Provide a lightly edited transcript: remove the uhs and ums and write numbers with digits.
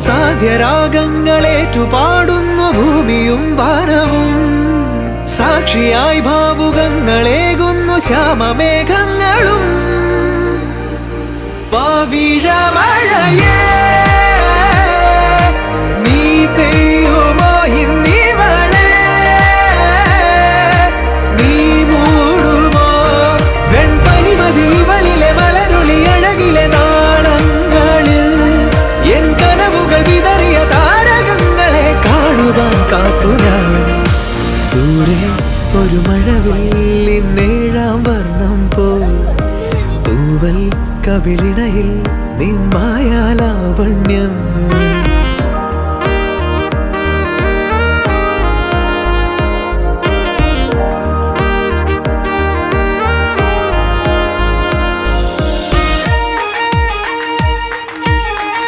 സാധ്യരാഗങ്ങളേറ്റുപാടുന്നു ഭൂമിയും വാനവും, സാക്ഷിയായി ഭാവുകങ്ങളേകുന്നു ശ്യാമമേഘങ്ങളും. പവിഴമഴയേ നീ പെയ്യുമോ ഇന്നിവളെ, നീ മൂടുമോ വെൺപനിമതിവളിലെ മലരുളി അഴകിലെ നാളങ്ങളിൽ. എൻ കനവുകൾ വിതറിയ താരകങ്ങളെ കാണുവാൻ കാത്തു ഞാൻ. ദൂരെ ഒരു മഴവില്ലിന്നേഴാം വർണ്ണം പോൽ, തൂവൽ കവിളിണയിൽ നിൻ മായാലാവണ്യം.